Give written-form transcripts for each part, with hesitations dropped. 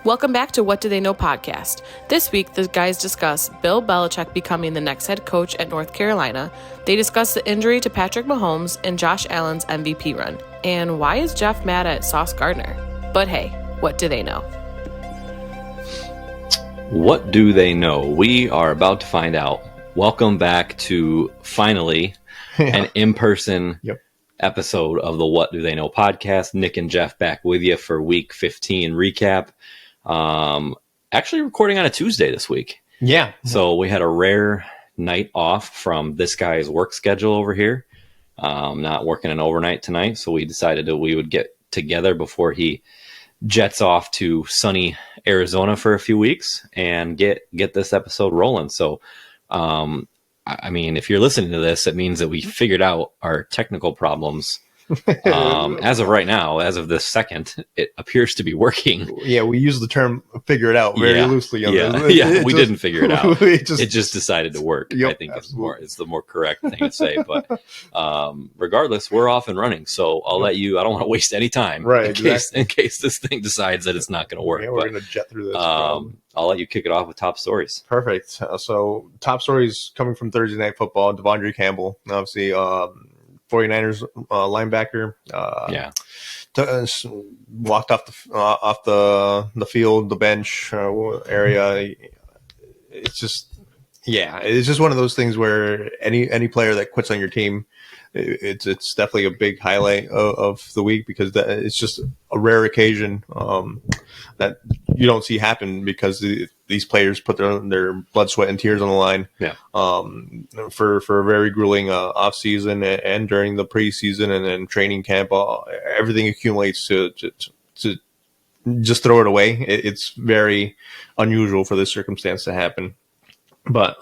Welcome back to What Do They Know podcast. This week, the guys discuss Bill Belichick becoming the next head coach at North Carolina. They discuss the injury to Patrick Mahomes and Josh Allen's MVP run. And why is Jeff mad at Sauce Gardner? But hey, what do they know? What do they know? We are about to find out. Welcome back to finally an in-person episode of the What Do They Know podcast. Nick and Jeff back with you for week 15 recap. Actually recording on a Tuesday this week. Yeah. So we had a rare night off from this guy's work schedule over here. Not working an overnight tonight. So we decided that we would get together before he jets off to sunny Arizona for a few weeks and get this episode rolling. So, I mean, if you're listening to this, it means that we figured out our technical problems. As of right now, as of this second, it appears to be working. Yeah, we use the term "figure it out" very loosely. We didn't figure it out. It just decided to work. Yep, I think it's the more correct thing to say. But regardless, we're off and running. So I'll let you. I don't want to waste any time, in case this thing decides that it's not going to work. Yeah, we're going to jet through this. I'll let you kick it off with top stories. Perfect. So top stories coming from Thursday Night Football. Devondre Campbell, obviously. 49ers linebacker, walked off the field, the bench area. It's just one of those things where any player that quits on your team, it's definitely a big highlight of the week, because it's just a rare occasion that you don't see happen, because these players put their blood, sweat, and tears on the line for a very grueling off season and during the preseason and then training camp. Everything accumulates to just throw it away. It's very unusual for this circumstance to happen, but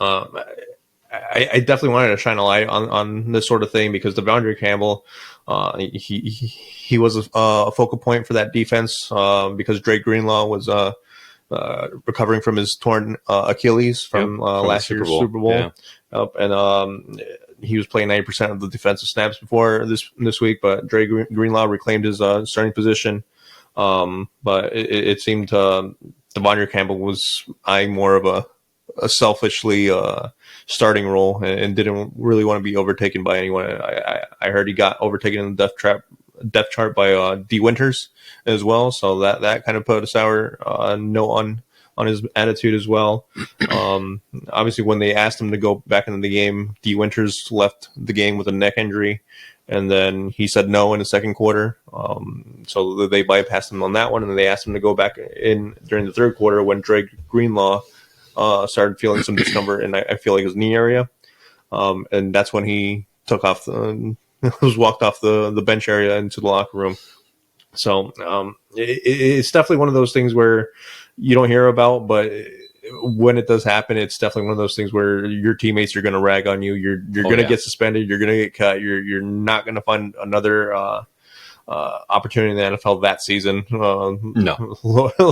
I definitely wanted to shine a light on this sort of thing, because Devondre Campbell, he was a focal point for that defense, because Drake Greenlaw was recovering from his torn Achilles from last year's Super Bowl. And he was playing 90% of the defensive snaps before this week, but Drake Greenlaw reclaimed his starting position. But it seemed Devondre Campbell was eyeing more of a selfishly starting role and didn't really want to be overtaken by anyone. I heard he got overtaken in the depth chart by D. Winters as well, so that kind of put a sour note on his attitude as well. Obviously, when they asked him to go back into the game, D. Winters left the game with a neck injury, and then he said no in the second quarter. So they bypassed him on that one, and then they asked him to go back in during the third quarter when Drake Greenlaw started feeling some discomfort, and I feel like his knee area. And that's when he took off was walked off the bench area into the locker room. So it's definitely one of those things where you don't hear about, but when it does happen, it's definitely one of those things where your teammates are going to rag on you. You're going to get suspended. You're going to get cut. You're not going to find another opportunity in the NFL that season. No,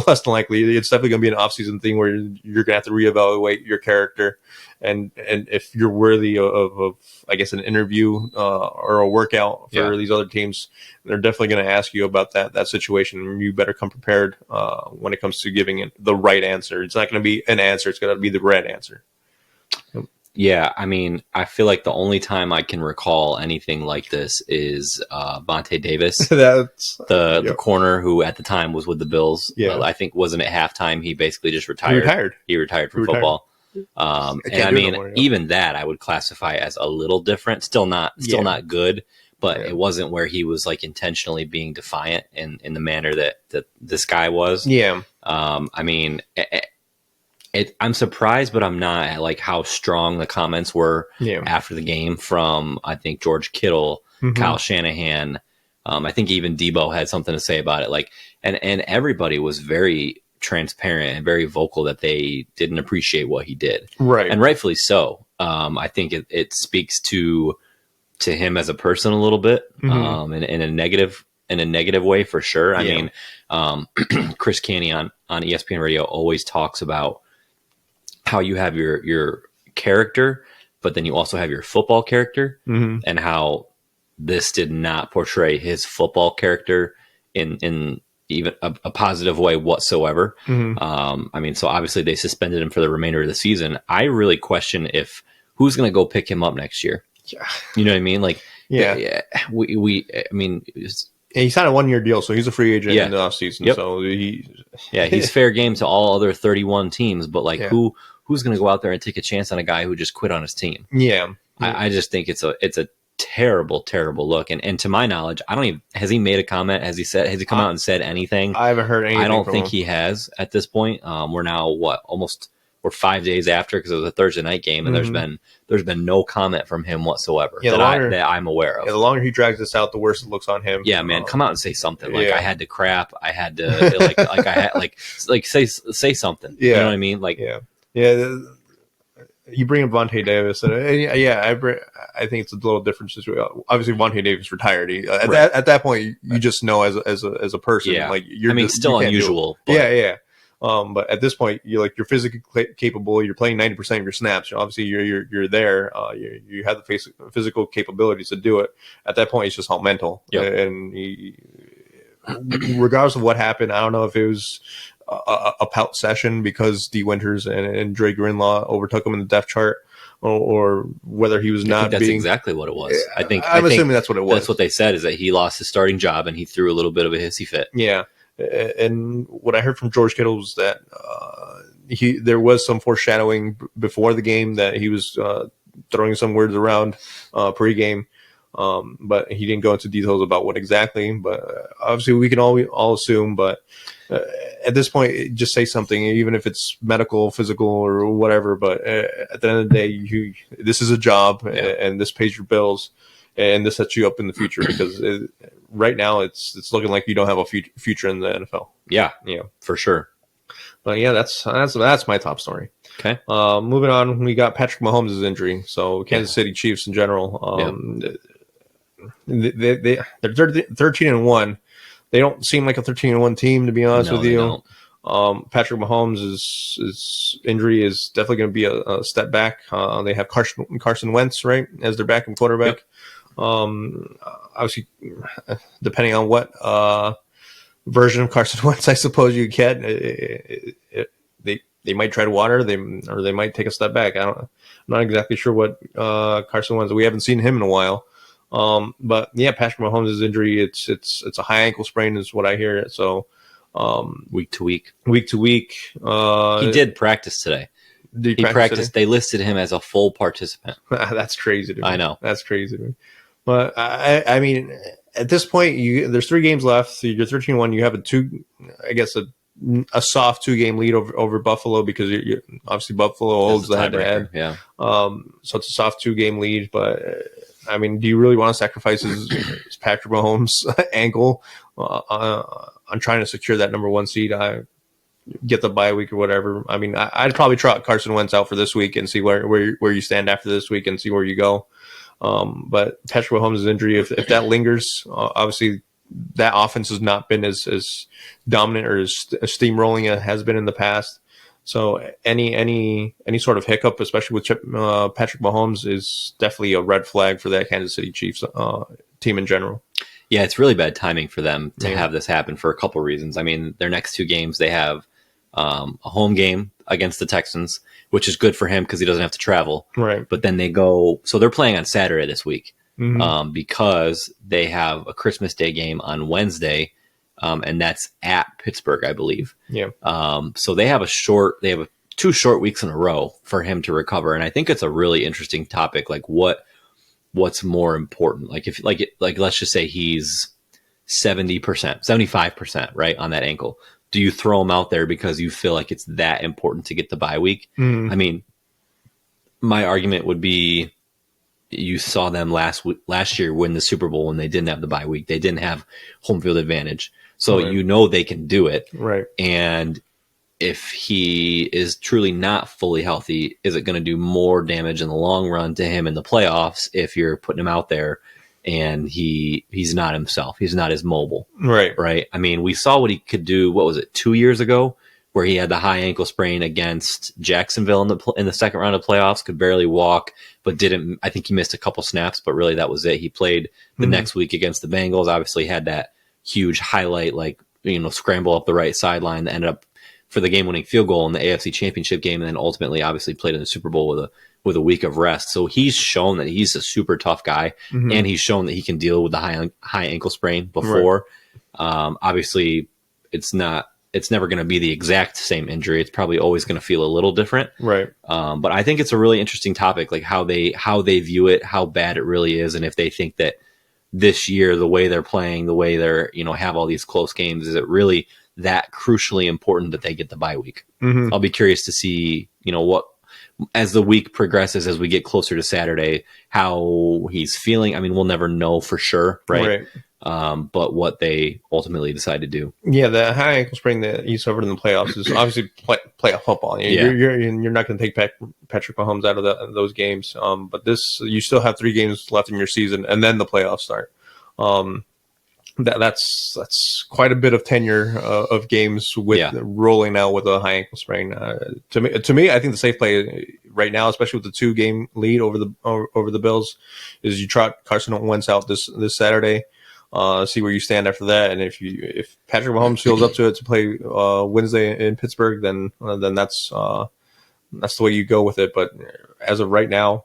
less than likely. It's definitely going to be an off-season thing where you're going to have to reevaluate your character, and if you're worthy of I guess, an interview or a workout for these other teams. They're definitely going to ask you about that situation. You better come prepared when it comes to giving it the right answer. It's not going to be an answer. It's going to be the right answer. Yeah, I mean, I feel like the only time I can recall anything like this is Vontae Davis, the corner who at the time was with the Bills. Yeah. I think wasn't at halftime. He basically just retired. He retired from football. And I mean, even that I would classify as a little different. Still not good, but it wasn't where he was like intentionally being defiant in the manner that this guy was. Yeah. I mean, I'm surprised, but I'm not at like how strong the comments were after the game from, I think, George Kittle, Kyle Shanahan. I think even Debo had something to say about it. Like, and everybody was very transparent and very vocal that they didn't appreciate what he did. Right. And rightfully so. I think it speaks to him as a person a little bit, in a negative way for sure. I mean, Chris Canny on ESPN Radio always talks about how you have your character, but then you also have your football character, and how this did not portray his football character in even a positive way whatsoever. Mm-hmm. I mean, so obviously they suspended him for the remainder of the season. I really question if who's going to go pick him up next year. Yeah. You know what I mean? Like, Yeah. I mean, And he signed a 1-year deal, so he's a free agent Yeah. in the offseason. Yep. So he's fair game to all other 31 teams, but like Yeah. who's going to go out there and take a chance on a guy who just quit on his team? Yeah. I just think it's a terrible, terrible look. And to my knowledge, I don't even, has he made a comment? Has he come out and said anything? I haven't heard anything. I don't from think him. he has at this point. We're now we're 5 days after, because it was a Thursday night game, and there's been no comment from him whatsoever that I'm aware of. Yeah, the longer he drags this out, the worse it looks on him. Yeah, man, come out and say something. Like, yeah. I had to crap. I had to say something. Yeah. You know what I mean? Like, yeah. You bring up Vontae Davis, and I think it's a little different. Obviously, Vontae Davis retired. At that point, you just know as a person, Yeah. like you're. I mean, still unusual. But. Yeah. But at this point, you're physically capable. You're playing 90% of your snaps. Obviously, you're there. You have the physical capabilities to do it. At that point, it's just all mental. Yep. And regardless of what happened, I don't know if it was a pout session because D. Winters and Dre Greenlaw overtook him in the depth chart, or whether he was not. I think that's exactly what it was. I'm assuming that's what it was. That's what they said, is that he lost his starting job and he threw a little bit of a hissy fit. Yeah. And what I heard from George Kittle was that there was some foreshadowing before the game that he was throwing some words around pregame, but he didn't go into details about what exactly. But obviously, we can all assume. But at this point, just say something, even if it's medical, physical, or whatever. But at the end of the day, this is a job, and this pays your bills. And this sets you up in the future, because right now it's looking like you don't have a future in the NFL. Yeah, for sure. But yeah, that's my top story. Okay. Moving on, we got Patrick Mahomes' injury. So Kansas City Chiefs in general, they're 13-1. They don't seem like a 13-1 team, to be honest with you. Patrick Mahomes' injury is definitely going to be a step back. They have Carson Wentz, right, as their backup quarterback. Yep. Obviously, depending on what version of Carson Wentz, I suppose you get, they might tread water, or they might take a step back. I'm not exactly sure what Carson Wentz. We haven't seen him in a while. But yeah, Patrick Mahomes' injury, it's a high ankle sprain, is what I hear. So week to week, he did practice today. He practiced. They listed him as a full participant. That's crazy to me. I know. That's crazy to me. But I mean, at this point, there's 3 games left. So you're 13-1. You have a soft 2-game lead over Buffalo, because you're obviously Buffalo holds the head-to-head. Yeah. So it's a soft 2-game lead. But I mean, do you really want to sacrifice his Patrick Mahomes' ankle on trying to secure that number 1 seed? Get the bye week or whatever. I mean, I'd probably trot Carson Wentz out for this week and see where you stand after this week, and see where you go. But Patrick Mahomes' injury, if that lingers, obviously that offense has not been as dominant or as steamrolling as it has been in the past. So any sort of hiccup, especially with Patrick Mahomes, is definitely a red flag for that Kansas City Chiefs team in general. Yeah, it's really bad timing for them to have this happen for a couple reasons. I mean, their next 2 games, they have a home game against the Texans, which is good for him because he doesn't have to travel. Right. But then so they're playing on Saturday this week, because they have a Christmas Day game on Wednesday, and that's at Pittsburgh, I believe. Yeah. So they have 2 short weeks in a row for him to recover, and I think it's a really interesting topic. Like, what's more important? Like, if let's just say he's 70%, 75%, right, on that ankle. Do you throw him out there because you feel like it's that important to get the bye week? I mean, my argument would be, you saw them last year win the Super Bowl when they didn't have the bye week. They didn't have home field advantage. So they can do it. Right. And if he is truly not fully healthy, is it going to do more damage in the long run to him in the playoffs if you're putting him out there and he's not himself? He's not as mobile. Right. I mean, we saw what he could do. What was it, 2 years ago, where he had the high ankle sprain against Jacksonville in the second round of playoffs, could barely walk, but didn't. I think he missed a couple snaps, but really that was it. He played the next week against the Bengals. Obviously had that huge highlight, like scramble up the right sideline that ended up for the game-winning field goal in the AFC Championship game, and then ultimately, obviously, played in the Super Bowl with a week of rest. So he's shown that he's a super tough guy, and he's shown that he can deal with the high ankle sprain before. Right. Obviously, it's never going to be the exact same injury. It's probably always going to feel a little different. Right. But I think it's a really interesting topic, like how they view it, how bad it really is, and if they think that this year, the way they're playing, the way they're, have all these close games, is it really that crucially important that they get the bye week? I'll be curious to see, what, as the week progresses, as we get closer to Saturday, how he's feeling. I mean, we'll never know for sure, right? But what they ultimately decide to do. Yeah, the high ankle sprain that you suffered in the playoffs is obviously playoff football. You're not going to take Patrick Mahomes out of those games. But you still have 3 games left in your season, and then the playoffs start. That's quite a bit of tenure of games with rolling out with a high ankle sprain. To me, I think the safe play right now, especially with the 2-game lead over the Bills, is you trot Carson Wentz out this Saturday. See where you stand after that, and if Patrick Mahomes feels up to it to play Wednesday in Pittsburgh, then that's the way you go with it. But as of right now,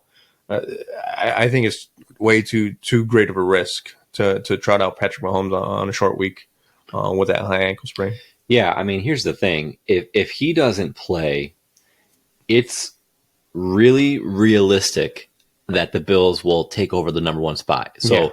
I think it's way too great of a risk to trot out Patrick Mahomes on a short week with that high ankle sprain. Yeah, I mean, here's the thing: if he doesn't play, it's really realistic that the Bills will take over the number 1 spot. So. Yeah.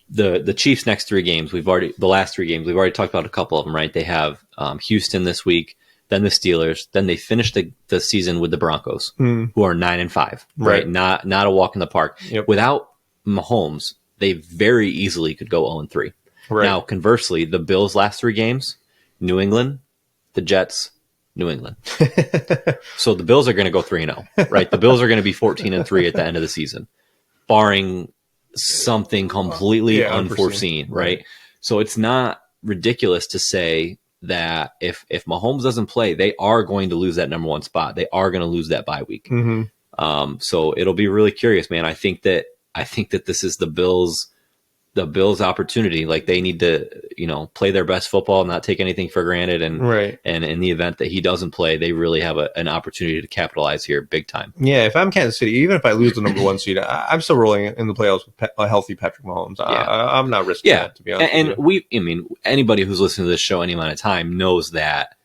The Chiefs' next 3 games, the last 3 games, we've already talked about a couple of them, right? They have Houston this week, then the Steelers, then they finish the season with the Broncos, who are 9-5, right? Not a walk in the park. Yep. Without Mahomes, they very easily could go 0-3. Right. Now, conversely, the Bills' last 3 games, New England, the Jets, New England. So the Bills are going to go 3-0, right? The Bills are going to be 14-3 at the end of the season, barring something completely unforeseen, right? So it's not ridiculous to say that if Mahomes doesn't play, they are going to lose that number 1 spot. They are going to lose that bye week. So it'll be really curious, man. I think that this is the Bills' opportunity. Like, they need to, play their best football, not take anything for granted. And in the event that he doesn't play, they really have an opportunity to capitalize here big time. Yeah, if I'm Kansas City, even if I lose the number 1 seed, I'm still rolling in the playoffs with a healthy Patrick Mahomes. I'm not risking that, to be honest. And anybody who's listening to this show any amount of time knows that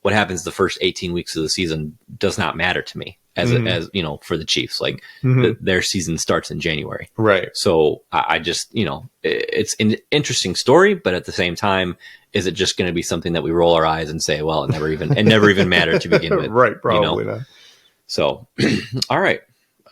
what happens the first 18 weeks of the season does not matter to me. As for the Chiefs, like their season starts in January, right? So I just, it's an interesting story, but at the same time, is it just going to be something that we roll our eyes and say, well, it never even mattered to begin with, right? Probably not. So, all right.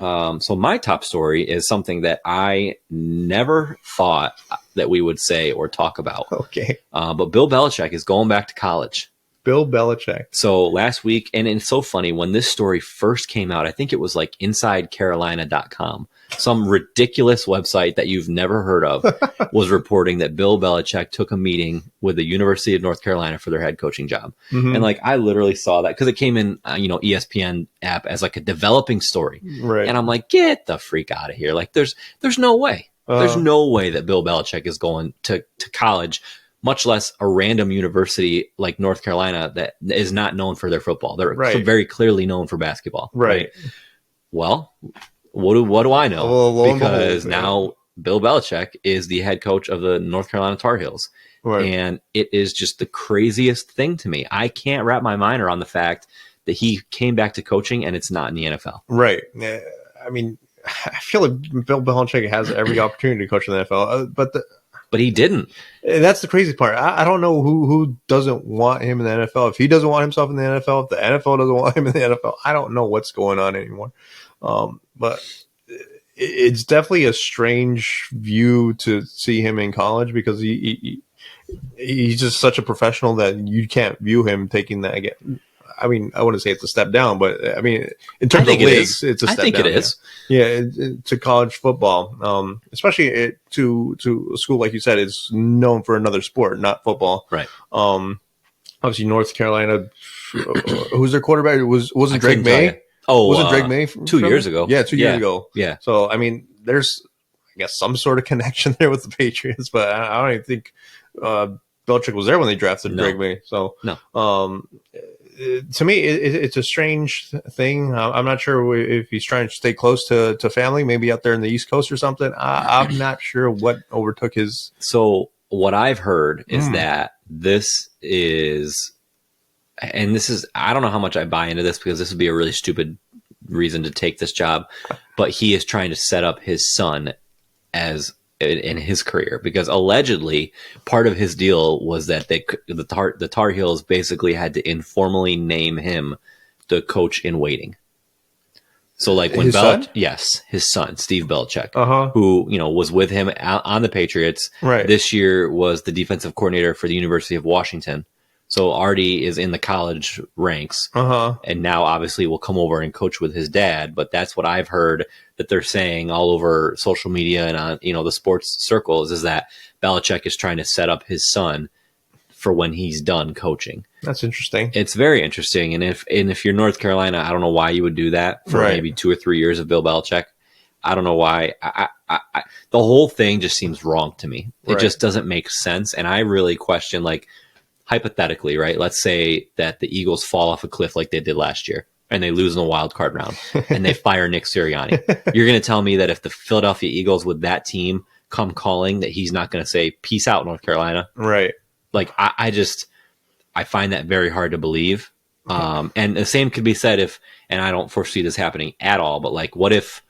So my top story is something that I never thought that we would say or talk about. Okay. But Bill Belichick is going back to college. Bill Belichick. So last week, and it's so funny, when this story first came out, I think it was like InsideCarolina.com, some ridiculous website that you've never heard of was reporting that Bill Belichick took a meeting with the University of North Carolina for their head coaching job. And like, I literally saw that because it came in, ESPN app as like a developing story. Right. And I'm like, get the freak out of here. Like, there's no way. There's no way that Bill Belichick is going to college, much less a random university like North Carolina that is not known for their football. They're very clearly known for basketball. Right. Well, what do I know? Because now Bill Belichick is the head coach of the North Carolina Tar Heels. Right. And it is just the craziest thing to me. I can't wrap my mind around the fact that he came back to coaching and it's not in the NFL. Right. I mean, I feel like Bill Belichick has every opportunity to coach in the NFL, but he didn't. And that's the crazy part. I don't know who doesn't want him in the NFL. If he doesn't want himself in the NFL, if the NFL doesn't want him in the NFL, I don't know what's going on anymore. But it's definitely a strange view to see him in college because he's just such a professional that you can't view him taking that again. I mean, I wouldn't say it's a step down, but I mean, in terms of leagues, it's a step down. I think it is. Yeah, to college football, especially to a school like you said, is known for another sport, not football. Right. Obviously, North Carolina. Who's their quarterback? Wasn't Drake May? Oh, wasn't Drake May 2 years ago? Yeah, 2 years ago. Yeah. So I mean, there's, I guess, some sort of connection there with the Patriots, but I don't even think Belichick was there when they drafted Drake May. So, No. To me, it's a strange thing. I'm not sure if he's trying to stay close to family, maybe out there in the East Coast or something. I'm not sure what overtook his. So what I've heard is that this is, I don't know how much I buy into this because this would be a really stupid reason to take this job, but he is trying to set up his son as in his career, because allegedly part of his deal was that the Tar Heels basically had to informally name him the coach in waiting. So like when his son, Steve Belichick, who, was with him on the Patriots, this year was the defensive coordinator for the University of Washington. So already is in the college ranks, and now obviously will come over and coach with his dad. But that's what I've heard that they're saying all over social media and on the sports circles, is that Belichick is trying to set up his son for when he's done coaching. That's interesting. It's very interesting. And if you're North Carolina, I don't know why you would do that for maybe 2 or 3 years of Bill Belichick. I don't know why. I the whole thing just seems wrong to me. It just doesn't make sense. And I really question, like, hypothetically, right? Let's say that the Eagles fall off a cliff like they did last year and they lose in the wild card round and they fire Nick Sirianni. You're going to tell me that if the Philadelphia Eagles with that team come calling, that he's not going to say, peace out, North Carolina? Right. Like, I find that very hard to believe. And the same could be said and I don't foresee this happening at all, but like, what if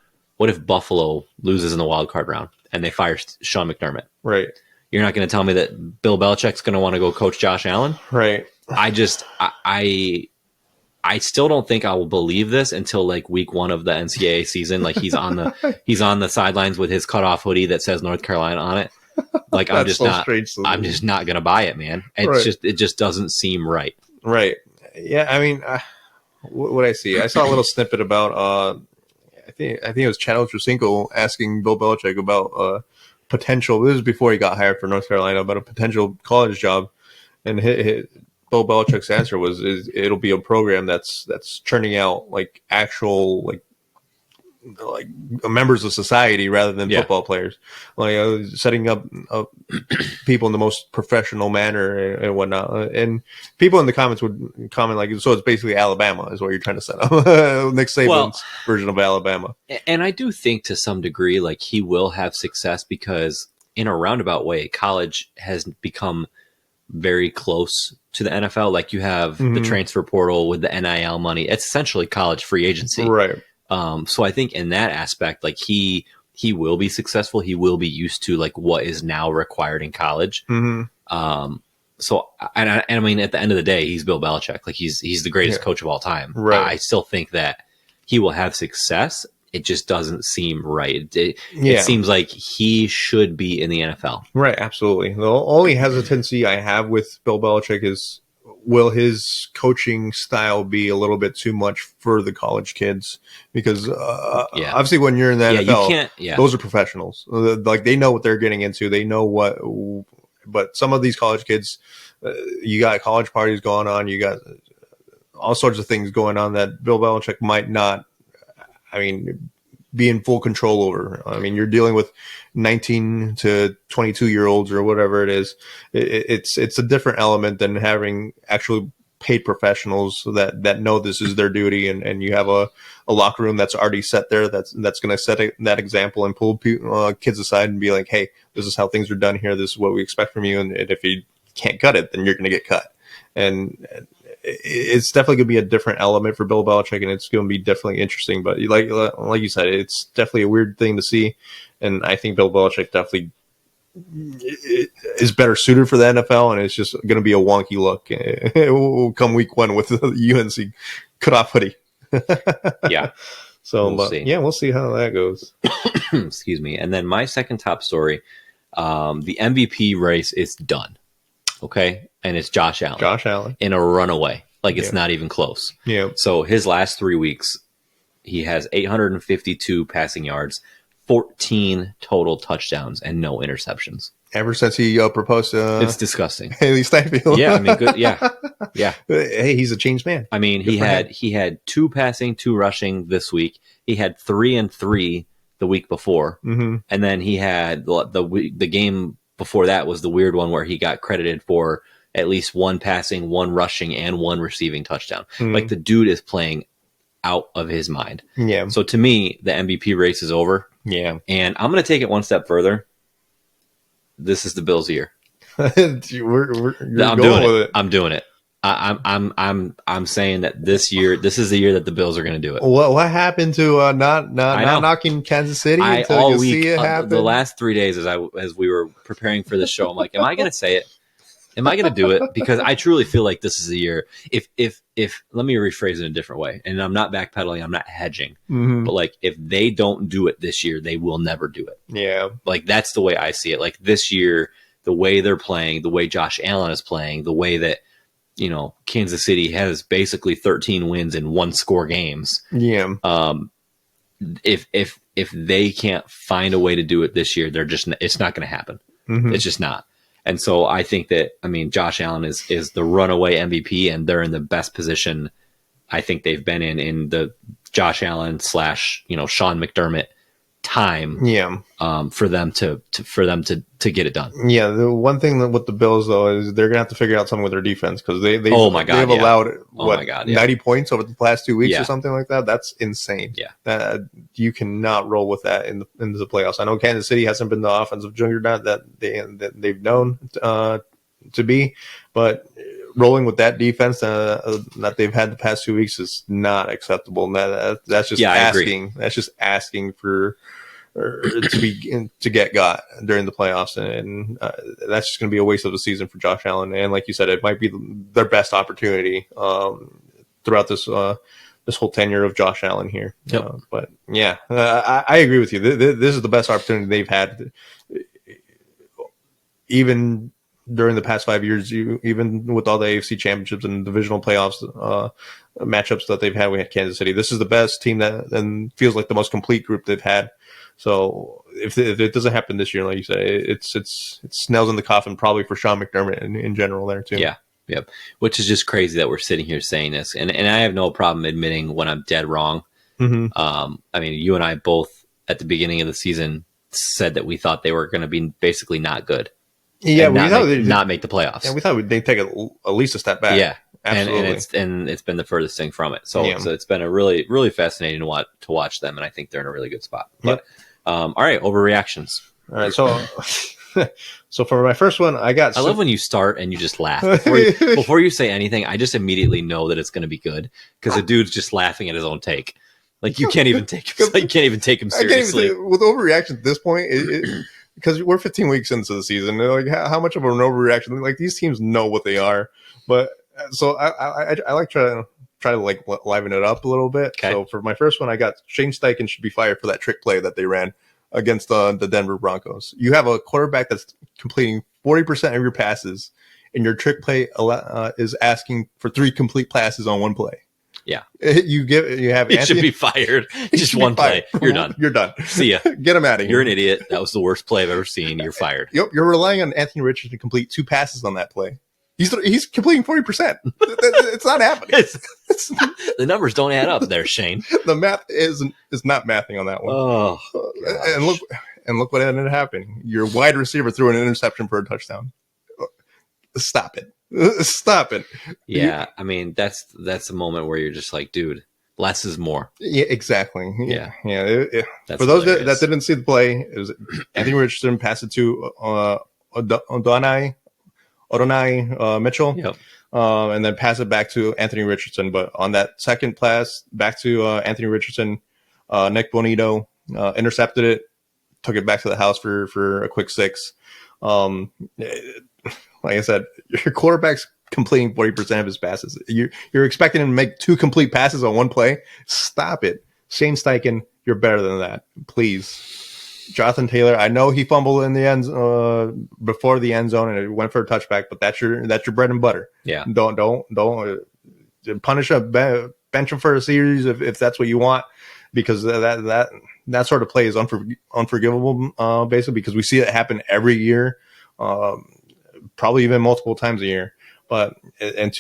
Buffalo loses in the wild card round and they fire Sean McDermott? Right. You're not going to tell me that Bill Belichick's going to want to go coach Josh Allen? Right. I still don't think I will believe this until like week 1 of the NCAA season. Like he's on the sidelines with his cutoff hoodie that says North Carolina on it. Like I'm just not going to buy it, man. It just doesn't seem right. Right. Yeah. I mean, what I see, I saw a little snippet about, I think it was Chad Ochocinco asking Bill Belichick about, potential. This is before he got hired for North Carolina, about a potential college job, and Bill Belichick's answer was, "It'll be a program that's churning out like actual like members of society rather than football players, like setting up people in the most professional manner and whatnot." And people in the comments would comment like, "So it's basically Alabama is what you're trying to set up." Nick Saban's version of Alabama. And I do think to some degree, like he will have success because in a roundabout way, college has become very close to the NFL. Like you have the transfer portal with the NIL money. It's essentially college free agency. Right. So I think in that aspect, like he will be successful. He will be used to like what is now required in college. So, and I mean, at the end of the day, he's Bill Belichick. Like he's the greatest coach of all time. Right. I still think that he will have success. It just doesn't seem right. It seems like he should be in the NFL. Right. Absolutely. The only hesitancy I have with Bill Belichick is, will his coaching style be a little bit too much for the college kids? Because obviously when you're in the NFL, those are professionals. Like they know what they're getting into. They know what. But some of these college kids, you got college parties going on. You got all sorts of things going on that Bill Belichick might not, be in full control over. I mean, you're dealing with 19 to 22-year-olds or whatever it is. It's a different element than having actual paid professionals that know this is their duty, and you have a locker room that's already set there that's going to set that example and pull kids aside and be like, hey, this is how things are done here. This is what we expect from you. And if you can't cut it, then you're going to get cut. And it's definitely going to be a different element for Bill Belichick, and it's going to be definitely interesting. But like you said, it's definitely a weird thing to see. And I think Bill Belichick definitely is better suited for the NFL, and it's just going to be a wonky look. It will come week 1 with the UNC cutoff hoodie. Yeah. So, we'll see how that goes. Excuse me. And then my second top story, the MVP race is done. Okay. And it's Josh Allen. In a runaway. Like it's not even close. Yeah. So his last 3 weeks, he has 852 passing yards, 14 total touchdowns, and no interceptions. Ever since he proposed to it's disgusting. Haley Steinfeld. Yeah, I mean, good. Yeah. Hey, he's a changed man. I mean, he had 2 passing, 2 rushing this week. He had 3 and 3 the week before, and then he had the game before that was the weird one where he got credited for at least one passing, one rushing, and one receiving touchdown. Like, the dude is playing out of his mind. Yeah. So to me, the MVP race is over. Yeah. And I'm going to take it one step further. This is the Bills' year. I'm doing it. I'm doing it. I'm saying that this is the year that the Bills are going to do it. What happened to not knocking Kansas City until all you week, see it happen? The last 3 days as we were preparing for the show, I'm like, am I going to say it? Am I going to do it? Because I truly feel like this is the year. If let me rephrase it in a different way, and I'm not backpedaling, I'm not hedging, but like, if they don't do it this year, they will never do it. Yeah, like, that's the way I see it. Like, this year, the way they're playing, the way Josh Allen is playing, the way that, you know, Kansas City has basically 13 wins in 1-score games. Yeah. If they can't find a way to do it this year, it's not going to happen. It's just not. And so I think that, I mean, Josh Allen is the runaway MVP, and they're in the best position I think they've been in the Josh Allen / Sean McDermott time. Yeah. For them to get it done. Yeah. The one thing with the Bills though is they're gonna have to figure out something with their defense, because they've allowed 90 points over the past 2 weeks or something like that. That's insane. Yeah. You cannot roll with that into the playoffs. I know Kansas City hasn't been the offensive juggernaut that they've known to be, but rolling with that defense that they've had the past 2 weeks is not acceptable. And that's just asking. That's just asking for to get got during the playoffs, and that's just going to be a waste of the season for Josh Allen. And like you said, it might be their best opportunity throughout this whole tenure of Josh Allen here. Yep. But yeah, I agree with you. This is the best opportunity they've had, even during the past 5 years. Even with all the AFC championships and divisional playoffs matchups that they've had, we had Kansas City. This is the best team and feels like the most complete group they've had. So if it doesn't happen this year, like you say, it's nails in the coffin probably for Sean McDermott in general there too. Yeah. Yep. Which is just crazy that we're sitting here saying this, and I have no problem admitting when I'm dead wrong. I mean, you and I both at the beginning of the season said that we thought they were going to be basically not good. Yeah, we thought not make the playoffs. Yeah, we thought they'd take at least a step back. Yeah, absolutely. And it's been the furthest thing from it. So it's been a really, really fascinating to watch them, and I think they're in a really good spot. But all right, overreactions. All right, so for my first one, I love when you start and you just laugh before you say anything. I just immediately know that it's going to be good because the dude's just laughing at his own take. Like, you can't even take him seriously. With overreaction at this point, because we're 15 weeks into the season, like, how much of an overreaction? Like, these teams know what they are, but so I like try to like liven it up a little bit. Okay. So for my first one, I got Shane Steichen should be fired for that trick play that they ran against the Denver Broncos. You have a quarterback that's completing 40% of your passes, and your trick play is asking for 3 complete passes on one play. Yeah, you have. He should be fired. Just one play. You're done. You're done. See ya. Get him out of here. You're an idiot. That was the worst play I've ever seen. You're fired. Yep. You're relying on Anthony Richardson to complete 2 passes on that play. He's completing 40%. It's not happening. The numbers don't add up there, Shane. The math is not mathing on that one. Oh, and look what ended up happening. Your wide receiver threw an interception for a touchdown. Stop it. Stop it. Yeah, I mean, that's a moment where you're just like, dude, less is more. Yeah, exactly. Yeah. For those that didn't see the play, it was Anthony Richardson passed it to Adonai Mitchell, and then pass it back to Anthony Richardson. But on that second pass back to Anthony Richardson, Nick Bonito intercepted it, took it back to the house for a quick 6. Like I said, your quarterback's completing 40% of his passes. You're expecting him to make 2 complete passes on one play. Stop it. Shane Steichen, you're better than that. Please. Jonathan Taylor, I know he fumbled in the end before the end zone and it went for a touchback, but that's your bread and butter. Yeah. Don't punish bench him for a series if that's what you want, because that sort of play is unforgivable, basically, because we see it happen every year. Probably even multiple times a year, that's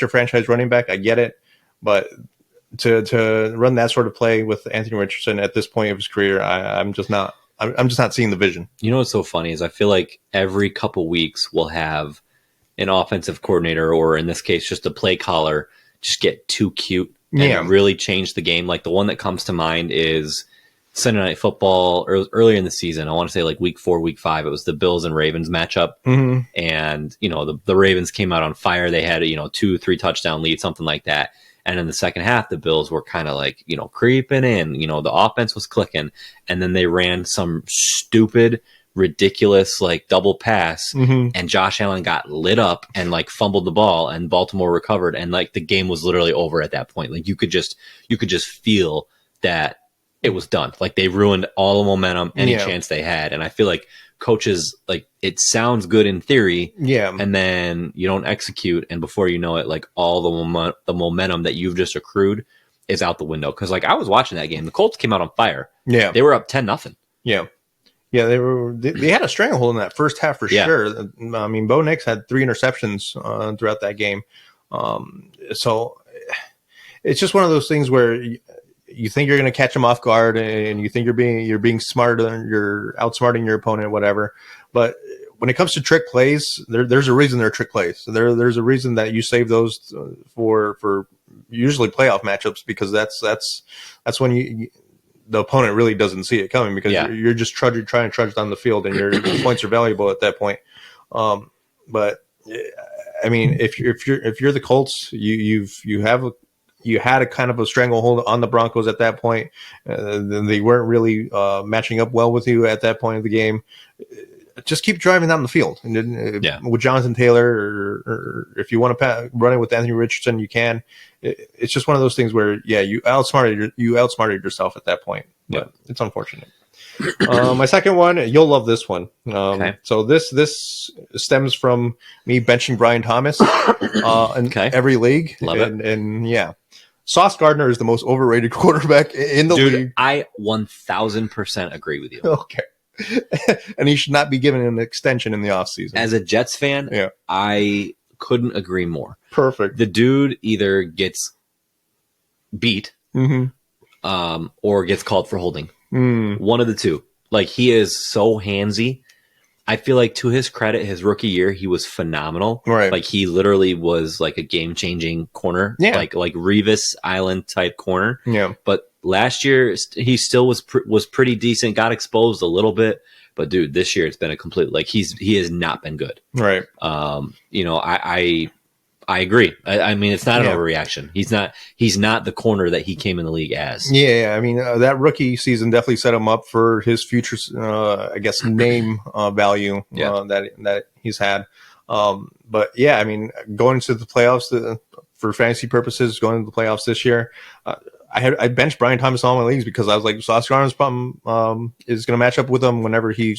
your franchise running back. I get it, but to run that sort of play with Anthony Richardson at this point of his career, I'm just not I'm just not seeing the vision. You know what's so funny is I feel like every couple weeks we'll have an offensive coordinator, or in this case, just a play caller, just get too cute and really change the game. Like the one that comes to mind is Sunday Night Football earlier in the season. I want to say like week 4, week 5. It was the Bills and Ravens matchup. And, the Ravens came out on fire. They had, 2-3 touchdown lead, something like that. And in the second half, the Bills were kind of like, creeping in, the offense was clicking. And then they ran some stupid, ridiculous, like double pass. And Josh Allen got lit up and like fumbled the ball, and Baltimore recovered. And like the game was literally over at that point. Like you could just feel that it was done. Like they ruined all the momentum, any chance they had. And I feel like coaches, like it sounds good in theory, and then you don't execute, and before you know it, like all the momentum that you've just accrued is out the window. Because like I was watching that game, the Colts came out on fire. They were up 10-0. They had a stranglehold in that first half for sure. I mean, Bo Nix had 3 interceptions throughout that game. So it's just one of those things where you think you're going to catch them off guard, and you think you're being smarter, you're outsmarting your opponent, whatever. But when it comes to trick plays, there's a reason they're trick plays. There's a reason that you save those for usually playoff matchups, because that's when the opponent really doesn't see it coming, because you're just trying to trudge down the field, and your points are valuable at that point. But I mean, if you're the Colts, you had a kind of a stranglehold on the Broncos at that point. They weren't really matching up well with you at that point of the game. Just keep driving down the field, and with Jonathan Taylor, or if you want to run it with Anthony Richardson, you can. It's just one of those things where you outsmarted yourself at that point. But it's unfortunate. My second one, you'll love this one. Okay. So this stems from me benching Brian Thomas in every league. Love it. And Sauce Gardner is the most overrated quarterback in the league. I 1000% agree with you. Okay. And he should not be given an extension in the offseason. As a Jets fan, I couldn't agree more. Perfect. The dude either gets beat or gets called for holding. One of the two. Like, he is so handsy. I feel like, to his credit, his rookie year, he was phenomenal. Right. Like, he literally was like a game-changing corner. Yeah. Like Revis Island type corner. Yeah. But last year, he still was pretty decent. Got exposed a little bit. But, dude, this year it's been a complete... Like, he has not been good. Right. I agree. I mean, it's not an overreaction. He's not the corner that he came in the league as. Yeah, I mean, that rookie season definitely set him up for his future, I guess, name value that he's had. But yeah, I mean, going to the playoffs for fantasy purposes, going to the playoffs this year, I benched Brian Thomas in all my leagues because I was like, Sauce Gardner's is going to match up with him whenever he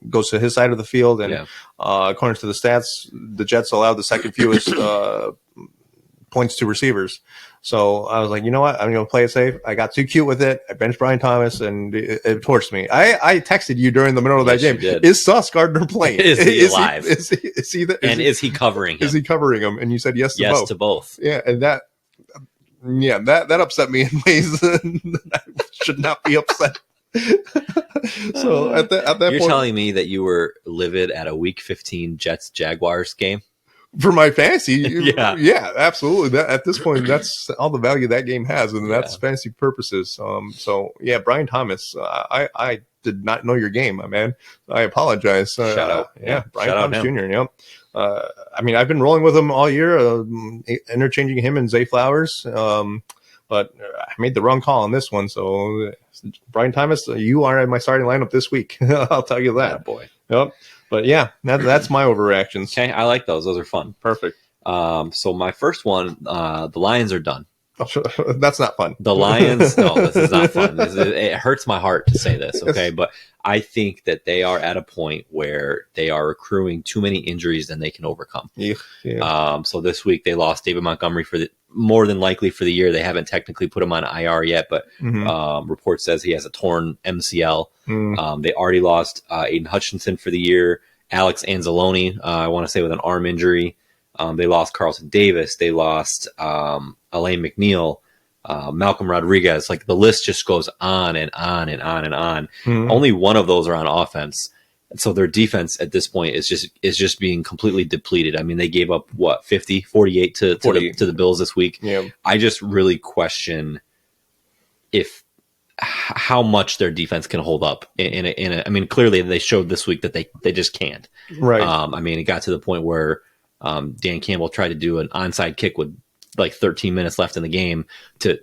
goes to his side of the field. And according to the stats, the Jets allowed the second fewest points to receivers. So I was like, you know what? I'm going to play it safe. I got too cute with it. I benched Brian Thomas, and it torched me. I texted you during the middle of that game. Is Sauce Gardner playing? Is he alive? Is he covering him? Is he covering him? And you said yes to both. Yes to both. Yeah, and that upset me in ways that I should not be upset. So at that point, you're telling me that you were livid at a Week 15 Jets Jaguars game for my fantasy. Yeah, absolutely. At this point, that's all the value that game has, and that's fantasy purposes. So yeah, Brian Thomas, I did not know your game, my man. I apologize. Shout out, Brian Thomas Jr. Yep. I mean, I've been rolling with him all year, interchanging him and Zay Flowers. But I made the wrong call on this one. So, Brian Thomas, you are in my starting lineup this week. I'll tell you that. Boy. Yep. But yeah, that's my overreactions. Okay, I like those. Those are fun. Perfect. So my first one, the Lions are done. That's not fun. The Lions, no, this is not fun. It hurts my heart to say this, okay? But I think that they are at a point where they are accruing too many injuries than they can overcome. Yeah. So this week they lost David Montgomery more than likely for the year. They haven't technically put him on IR yet, but report says he has a torn MCL. They already lost Aiden Hutchinson for the year. Alex Anzalone, I want to say, with an arm injury. They lost Carlton Davis. They lost Alain McNeil. Malcolm Rodriguez. Like the list just goes on and on and on and on. Mhm. Only one of those are on offense. And so their defense at this point is just being completely depleted. I mean, they gave up 48 to the Bills this week. Yeah. I just really question how much their defense can hold up I mean, clearly they showed this week that they just can't. Right. I mean, it got to the point where Dan Campbell tried to do an onside kick with like 13 minutes left in the game to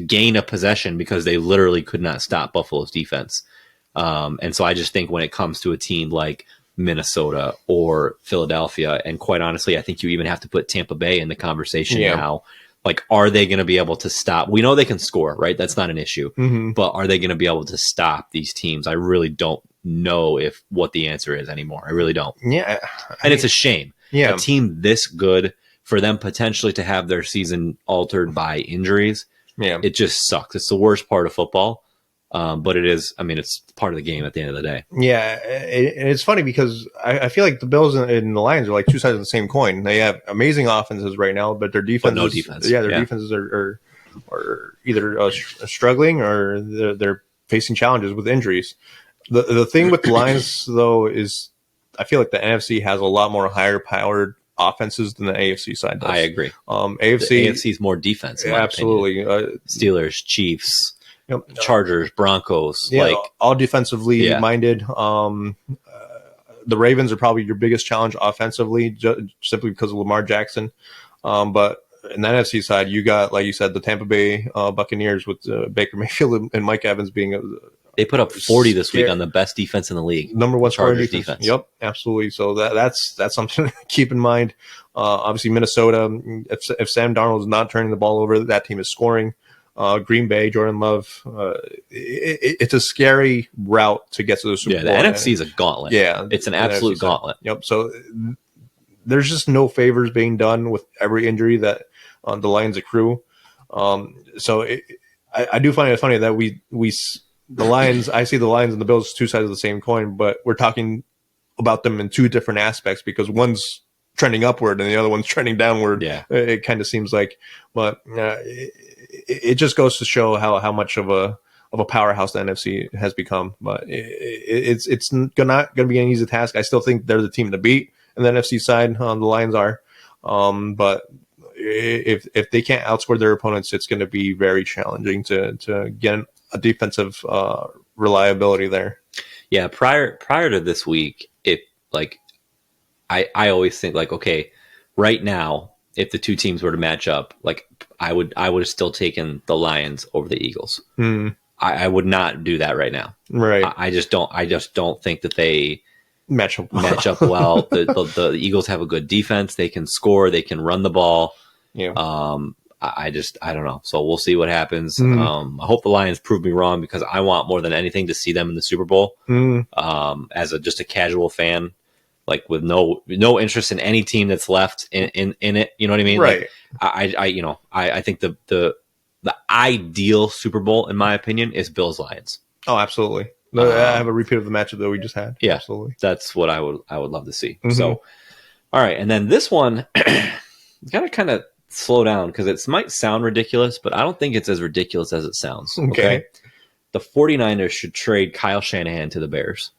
gain a possession because they literally could not stop Buffalo's defense. And so I just think when it comes to a team like Minnesota or Philadelphia, and quite honestly, I think you even have to put Tampa Bay in the conversation now. Like, are they going to be able to stop? We know they can score, right? That's not an issue. Mm-hmm. But are they going to be able to stop these teams? I really don't know what the answer is anymore. I really don't. Yeah. And it's a shame. Yeah. A team this good, for them potentially to have their season altered by injuries, it just sucks. It's the worst part of football. But it is, I mean, it's part of the game at the end of the day. Yeah, and it's funny because I feel like the Bills and the Lions are like two sides of the same coin. They have amazing offenses right now, but their defenses, no defense. Yeah, their defenses are either struggling or they're facing challenges with injuries. The thing with the Lions, though, is I feel like the NFC has a lot more higher powered offenses than the AFC side does. I agree. The AFC is more defense. In my absolutely. Steelers, Chiefs. Yep. Chargers, Broncos, all defensively minded. The Ravens are probably your biggest challenge offensively, simply because of Lamar Jackson. But in the NFC side, you got, like you said, the Tampa Bay Buccaneers with Baker Mayfield and Mike Evans being they put up 40 this week on the best defense in the league. Number one Chargers defense. Yep, absolutely. So that's something to keep in mind. Obviously, Minnesota. If Sam Darnold is not turning the ball over, that team is scoring. Green Bay, Jordan Love. It's a scary route to get to the Super Bowl. Yeah, the NFC is a gauntlet. Yeah, it's an absolute gauntlet. Yep. So there's just no favors being done with every injury that the Lions accrue. So I do find it funny that the Lions. I see the Lions and the Bills as two sides of the same coin, but we're talking about them in two different aspects because one's trending upward and the other one's trending downward. Yeah, it kind of seems like, but it just goes to show how much of a powerhouse the NFC has become. But it's not going to be an easy task. I still think they're the team to beat in the NFC side. The Lions are, but if they can't outscore their opponents, it's going to be very challenging to get a defensive reliability there. Yeah, prior to this week, I always think like, okay, right now, if the two teams were to match up, like I would have still taken the Lions over the Eagles. I would not do that right now. Right. I just don't think that they match up well. The Eagles have a good defense. They can score. They can run the ball. Yeah. I don't know. So we'll see what happens. I hope the Lions prove me wrong because I want more than anything to see them in the Super Bowl. As just a casual fan. Like with no interest in any team that's left in it, you know what I mean? Right. Like, I think the ideal Super Bowl, in my opinion, is Bills Lions. Oh, absolutely. I have a repeat of the matchup that we just had. Yeah, absolutely. That's what I would love to see. So, all right, and then this one, got to kind of slow down because it might sound ridiculous, but I don't think it's as ridiculous as it sounds. Okay. The 49ers should trade Kyle Shanahan to the Bears.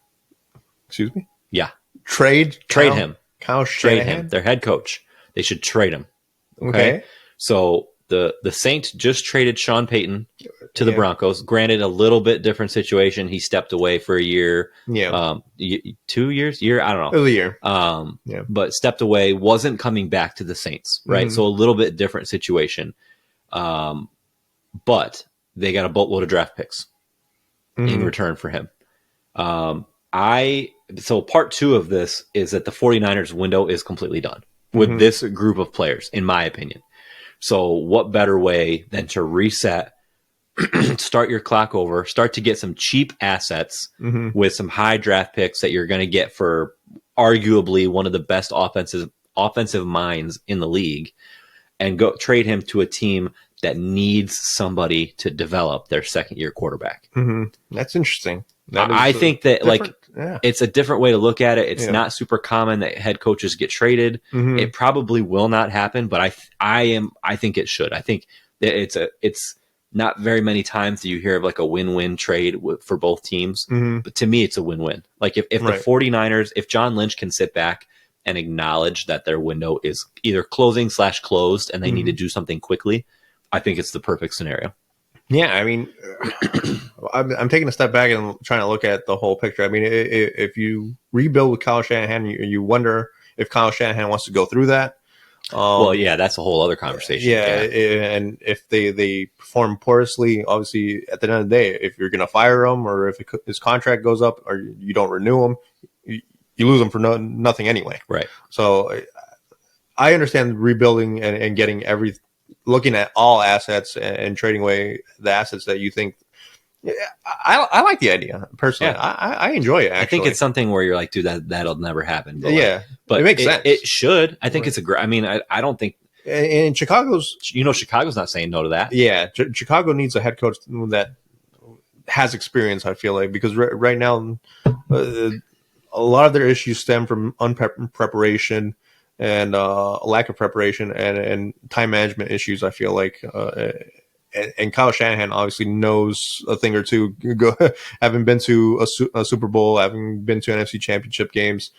Excuse me? Yeah. Trade him. Kyle Trade Shanahan? him. Their head coach. They should trade him. Okay. So the Saints just traded Sean Payton to the Broncos. Granted, a little bit different situation. He stepped away for a year. Yeah. 2 years? Year? I don't know. It was a year. But stepped away, wasn't coming back to the Saints, right? So a little bit different situation. But they got a boatload of draft picks in return for him. So part two of this is that the 49ers window is completely done with this group of players, in my opinion. So what better way than to reset, start your clock over, start to get some cheap assets with some high draft picks that you're going to get for arguably one of the best offensive minds in the league, and go trade him to a team that needs somebody to develop their second-year quarterback. That's interesting. I think that it's a different way to look at it. It's not super common that head coaches get traded. It probably will not happen, but I think it should. I think that it's not very many times do you hear of like a win-win trade for both teams. Mm-hmm. But to me, it's a win-win. Like if the 49ers, if John Lynch can sit back and acknowledge that their window is either closing/closed and they need to do something quickly, I think it's the perfect scenario. Yeah, I mean, I'm taking a step back and trying to look at the whole picture. I mean, if you rebuild with Kyle Shanahan, you wonder if Kyle Shanahan wants to go through that. Well, yeah, that's a whole other conversation. Yeah, and if they perform poorly, obviously, at the end of the day, if you're going to fire him or if his contract goes up or you don't renew him, you lose him for nothing anyway. Right. So I understand rebuilding and getting looking at all assets and trading away the assets that you think. I like the idea personally. Yeah. I enjoy it. Actually. I think it's something where you're like, dude, that'll never happen. But yeah, but it makes sense. It should. I think it's a great. I mean, I don't think. And Chicago's not saying no to that. Yeah, Chicago needs a head coach that has experience. I feel like because right now, a lot of their issues stem from preparation and lack of preparation and time management issues. I feel like, and Kyle Shanahan obviously knows a thing or two. Having been to a Super Bowl, having been to NFC Championship games,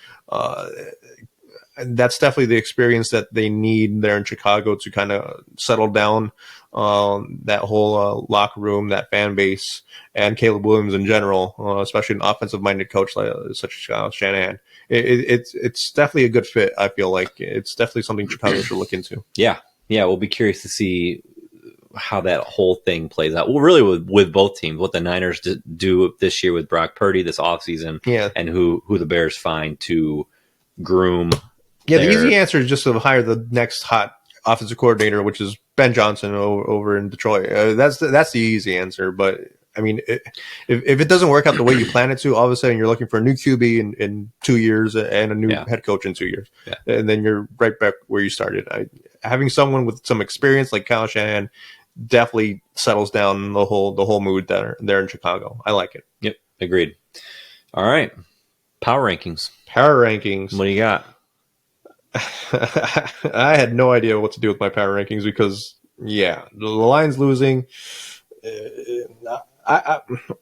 that's definitely the experience that they need there in Chicago to kind of settle down that whole locker room, that fan base, and Caleb Williams in general, especially an offensive-minded coach such as Shanahan. It's definitely a good fit. I feel like it's definitely something Chicago should look into. Yeah, we'll be curious to see how that whole thing plays out. Well, really with both teams, what the Niners do this year with Brock Purdy this offseason, and who the Bears find to groom. Yeah, the easy answer is just to hire the next hot offensive coordinator, which is Ben Johnson over in Detroit. That's the easy answer. But I mean, if it doesn't work out the way you plan it to, all of a sudden you're looking for a new QB in 2 years and a new head coach in 2 years, and then you're right back where you started. Having someone with some experience like Kyle Shanahan definitely settles down the whole mood there in Chicago. I like it. Yep, agreed. All right, power rankings. What do you got? I had no idea what to do with my power rankings because, the Lions losing.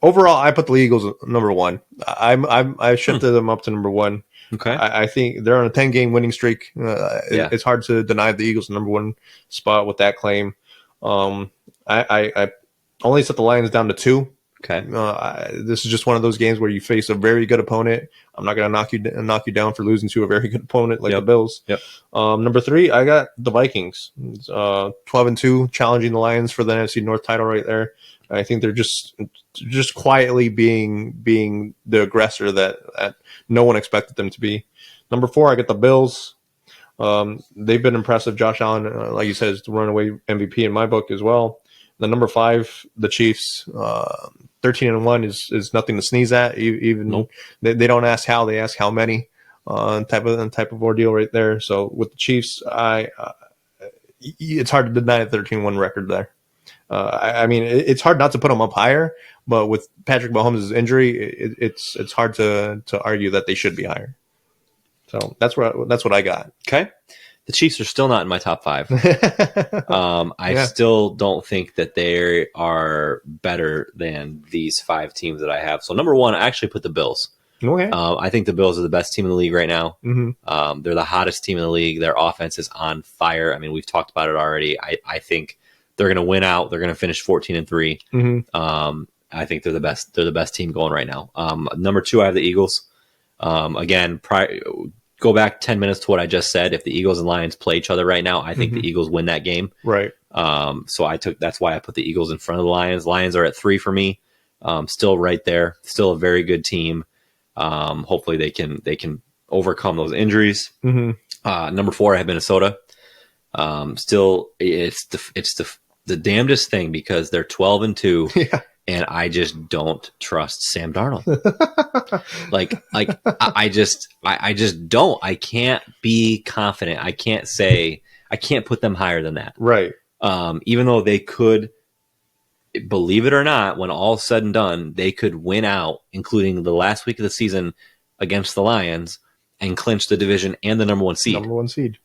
Overall, I put the Eagles number one. I shifted them up to number one. Okay, I think they're on a 10-game winning streak. It's hard to deny the Eagles number one spot with that claim. I only set the Lions down to 2. Okay. This is just one of those games where you face a very good opponent. I'm not going to knock you down for losing to a very good opponent like the Bills. Yep. Number 3, I got the Vikings. 12-2, challenging the Lions for the NFC North title right there. I think they're just quietly being the aggressor that no one expected them to be. Number 4, I got the Bills. They've been impressive. Josh Allen, like you said, is the runaway MVP in my book as well. The number 5, the Chiefs, 13-1 is nothing to sneeze at. Even nope. They don't ask how, they ask how many type of ordeal right there. So with the Chiefs, it's hard to deny a 13-1 record there. I mean, it's hard not to put them up higher, but with Patrick Mahomes' injury, it's hard to argue that they should be higher. So that's what I got. Okay. The Chiefs are still not in my top 5. I still don't think that they are better than these 5 teams that I have. So number 1, I actually put the Bills. Okay. I think the Bills are the best team in the league right now. Mm-hmm. They're the hottest team in the league. Their offense is on fire. I mean, we've talked about it already. I think they're going to win out. They're going to finish 14-3. Mm-hmm. I think they're the best. They're the best team going right now. Number 2, I have the Eagles. Again, go back 10 minutes to what I just said. If the Eagles and Lions play each other right now, I think the Eagles win that game. Right. So that's why I put the Eagles in front of the Lions. Lions are at 3 for me. Still right there. Still a very good team. Hopefully they can overcome those injuries. Mm-hmm. Number 4, I have Minnesota. Still, it's the damnedest thing because they're 12-2. Yeah. And I just don't trust Sam Darnold. I just don't. I can't be confident. I can't put them higher than that. Right. Even though they could, believe it or not, when all's said and done, they could win out, including the last week of the season against the Lions, and clinch the division and the number 1 seed. Number 1 seed.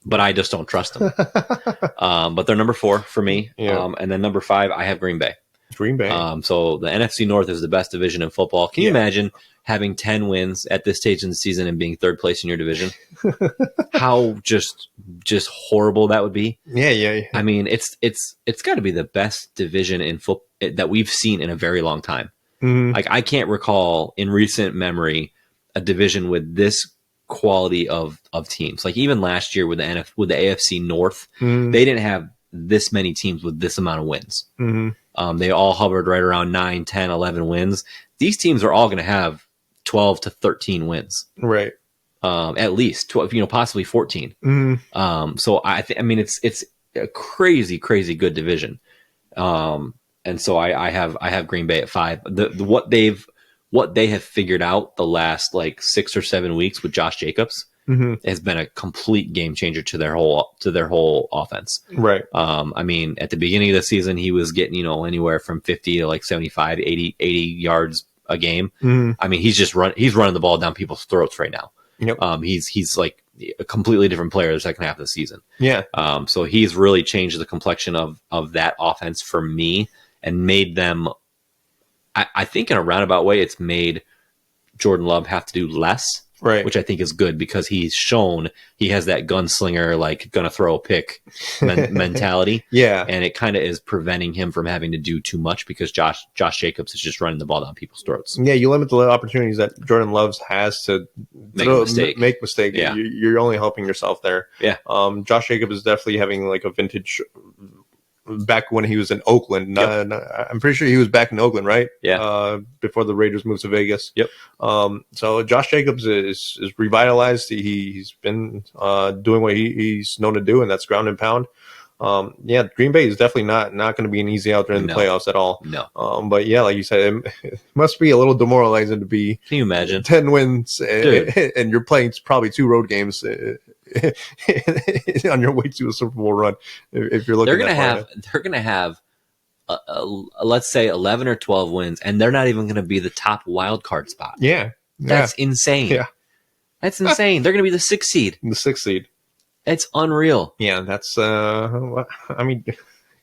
but I just don't trust them. But they're number 4 for me. Yeah. And then number 5, I have Green Bay. Green Bay. So the NFC North is the best division in football. Can you imagine having 10 wins at this stage in the season and being 3rd place in your division? How just horrible that would be. Yeah. I mean, it's got to be the best division in football that we've seen in a very long time. Mm-hmm. Like, I can't recall in recent memory a division with this quality of teams. Like, even last year with the AFC North, they didn't have this many teams with this amount of wins. Mm-hmm. They all hovered right around 9, 10, 11 wins. These teams are all going to have 12 to 13 wins. Right. At least 12, possibly 14. Mm-hmm. So I mean, it's a crazy good division. And so I have Green Bay at 5. What they have figured out the last like 6 or 7 weeks with Josh Jacobs has been a complete game changer to their whole offense. Right. I mean, at the beginning of the season, he was getting, anywhere from 50 to like 75, 80 yards a game. I mean, he's running the ball down people's throats right now. Yep. He's like a completely different player the second half of the season. Yeah. So he's really changed the complexion of that offense for me and made them, I think in a roundabout way, it's made Jordan Love have to do less. Right. Which I think is good because he's shown he has that gunslinger, like gonna throw a pick mentality. Yeah. And it kind of is preventing him from having to do too much because Josh Jacobs is just running the ball down people's throats. Yeah, you limit the opportunities that Jordan Love has to make mistake. Yeah. You're only helping yourself there. Yeah. Josh Jacobs is definitely having like a vintage back when he was in Oakland. I'm pretty sure he was back in Oakland, right? Yeah. Before the Raiders moved to Vegas. Yep. So Josh Jacobs is revitalized. He's been doing what he's known to do, and that's ground and pound. Green Bay is definitely not going to be an easy out there in the playoffs at all. No. But yeah, like you said, it must be a little demoralizing to be. Can you imagine 10 wins and you're playing probably 2 road games on your way to a Super Bowl run? If you're looking, they're gonna have let's say 11 or 12 wins, and they're not even going to be the top wild card spot. Yeah, that's insane. Yeah, that's insane. They're going to be the 6th seed. The 6th seed. It's unreal. Yeah, that's. I mean,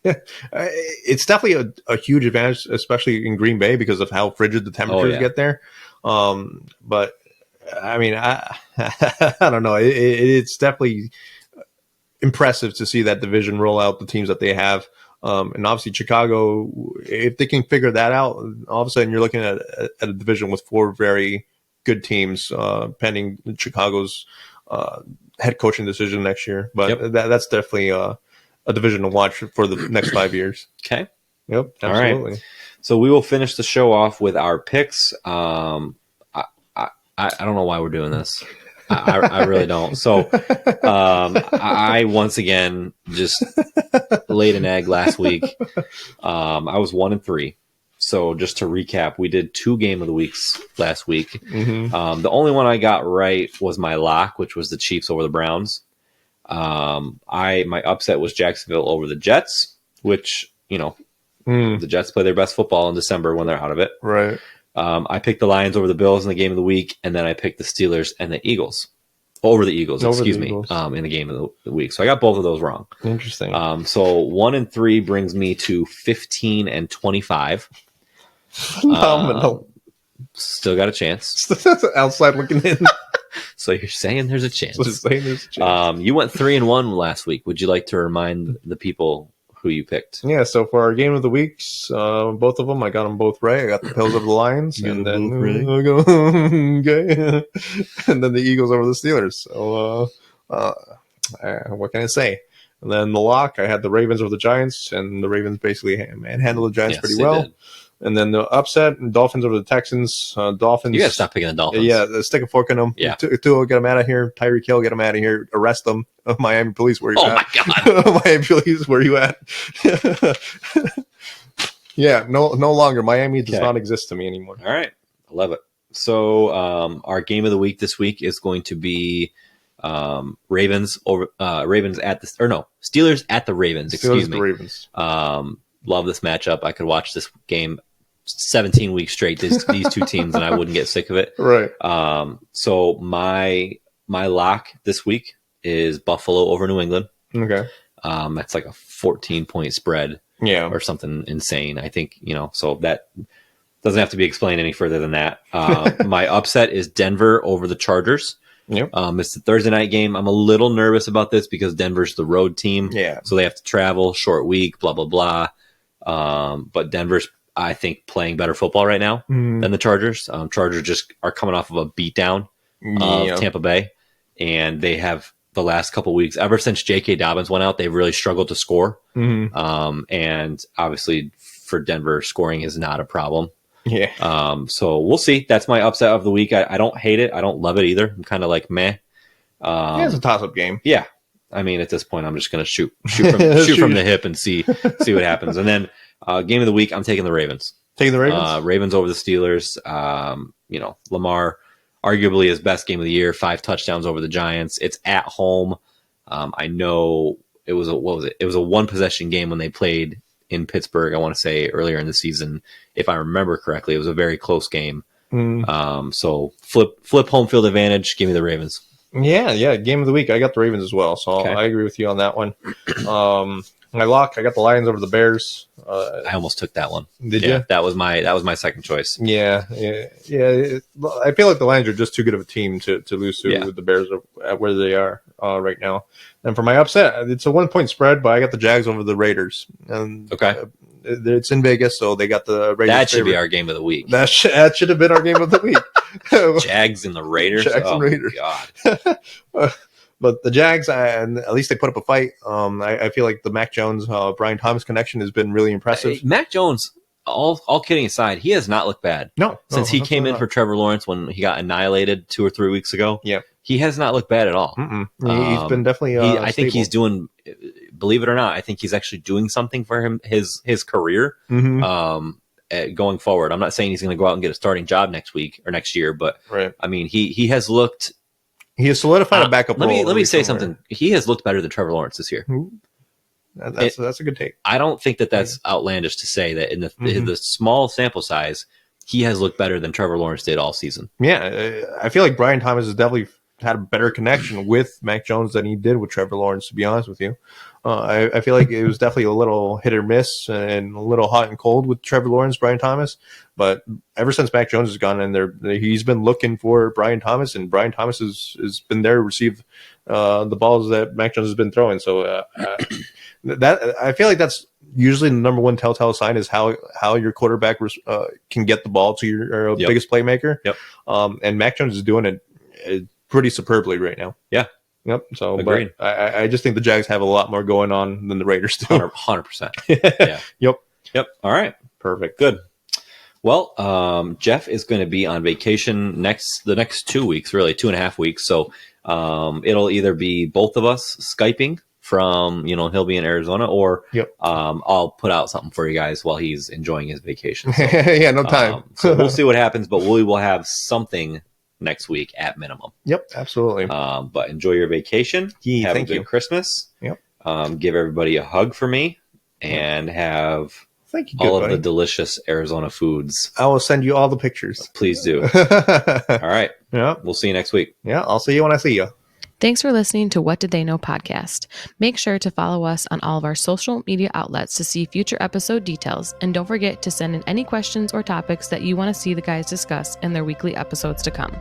it's definitely a huge advantage, especially in Green Bay, because of how frigid the temperatures get there. But I mean, I don't know. It's definitely impressive to see that division roll out the teams that they have. And obviously Chicago, if they can figure that out, all of a sudden you're looking at a division with 4 very good teams, pending Chicago's head coaching decision next year. But that's definitely a division to watch for the next 5 years. Okay. Yep. Absolutely. All right. So we will finish the show off with our picks. I don't know why we're doing this. I really don't. So I once again just laid an egg last week. I was 1-3. So just to recap, we did 2 game of the weeks last week. Mm-hmm. The only one I got right was my lock, which was the Chiefs over the Browns. My upset was Jacksonville over the Jets, which, the Jets play their best football in December when they're out of it. Right. I picked the Lions over the Bills in the game of the week, and then I picked the Steelers and the Eagles over the Eagles, in the game of the week. So I got both of those wrong. Interesting. So 1-3 brings me to 15-25. Phenomenal. Still got a chance. Outside looking in. So you're saying there's a chance. You went 3-1 last week. Would you like to remind the people who you picked? Yeah, so for our game of the weeks, both of them, I got them both right. I got the Bills over the Lions, and then and then the Eagles over the Steelers. So what can I say? And then the lock, I had the Ravens over the Giants, and the Ravens basically handled the Giants pretty well. Did. And then the upset, Dolphins over the Texans. Dolphins. You got to stop picking the Dolphins. Yeah, stick a fork in them. Yeah. Tua, get them out of here. Tyreek Hill, get them out of here. Arrest them. Miami police, where you at? Oh, my God. Miami police, where you at? Yeah, no longer. Miami does not exist to me anymore. All right. I love it. So our game of the week this week is going to be Steelers at the Ravens. Excuse me. The Ravens. Love this matchup. I could watch this game 17 weeks straight, these 2 teams, and I wouldn't get sick of it. Right. So my lock this week is Buffalo over New England. Okay. That's like a 14-point spread. Yeah. Or something insane. I think, so that doesn't have to be explained any further than that. My upset is Denver over the Chargers. Yep. It's the Thursday night game. I'm a little nervous about this because Denver's the road team. Yeah. So they have to travel, short week, blah, blah, blah. But Denver's, I think, playing better football right now than the Chargers. Chargers just are coming off of a beatdown of Tampa Bay. And they have the last couple weeks, ever since J.K. Dobbins went out, they've really struggled to score. And obviously for Denver, scoring is not a problem. Yeah. So we'll see. That's my upset of the week. I don't hate it. I don't love it either. I'm kind of like meh. It's a toss-up game. Yeah. I mean, at this point, I'm just going to shoot from the hip and see what happens. And then game of the week, I'm taking the Ravens. Taking the Ravens? Ravens over the Steelers. Lamar, arguably his best game of the year, 5 touchdowns over the Giants. It's at home. I know it was It was a 1-possession game when they played in Pittsburgh, I want to say earlier in the season. If I remember correctly, it was a very close game. So flip home field advantage. Give me the Ravens. Yeah. Game of the week. I got the Ravens as well. So Okay. I agree with you on that one. My lock, I got the Lions over the Bears. I almost took that one. Did you? That was my second choice. Yeah. I feel like the Lions are just too good of a team to lose to the Bears at where they are right now. And for my upset, it's a 1-point spread, but I got the Jags over the Raiders. And Okay. It's in Vegas, so they got the Raiders. That should be our game of the week. That should have been our game of the week. Jags and the Raiders. Jags and Raiders. God. But the Jags, and at least they put up a fight. I feel like the Mac Jones, Brian Thomas connection has been really impressive. Mac Jones, all kidding aside, he has not looked bad. Since he came in for Trevor Lawrence when he got annihilated 2 or 3 weeks ago. Yeah. He has not looked bad at all. He's been definitely I think he's doing, believe it or not, I think he's actually doing something for him, his career going forward. I'm not saying he's going to go out and get a starting job next week or next year, but I mean, he has looked. He has solidified a backup role. Let me say something. He has looked better than Trevor Lawrence this year. That's a good take. I don't think that's outlandish to say that in the small sample size, he has looked better than Trevor Lawrence did all season. Yeah, I feel like Brian Thomas has definitely had a better connection with Mac Jones than he did with Trevor Lawrence, to be honest with you. I feel like it was definitely a little hit or miss and a little hot and cold with Trevor Lawrence, Brian Thomas. But ever since Mac Jones has gone in there, he's been looking for Brian Thomas, and Brian Thomas has been there to receive the balls that Mac Jones has been throwing. So that I feel like that's usually the number one telltale sign is how your quarterback can get the ball to your biggest playmaker. And Mac Jones is doing it pretty superbly right now. Yep. So, agreed. But I just think the Jags have a lot more going on than the Raiders do. 100%. Yeah. Yep. All right. Perfect. Good. Well, Jeff is going to be on vacation the next 2 weeks, really 2.5 weeks. So it'll either be both of us Skyping from, he'll be in Arizona, or I'll put out something for you guys while he's enjoying his vacation. So, no time. So we'll see what happens, but we will have something next week at minimum. Yep, absolutely. But enjoy your vacation. Have a good Christmas. Yep. Give everybody a hug for me, and have Thank you, all of buddy. the delicious Arizona foods. I will send you all the pictures. Please do. All right. Yeah. We'll see you next week. Yeah, I'll see you when I see you. Thanks for listening to What Did They Know podcast. Make sure to follow us on all of our social media outlets to see future episode details. And don't forget to send in any questions or topics that you want to see the guys discuss in their weekly episodes to come.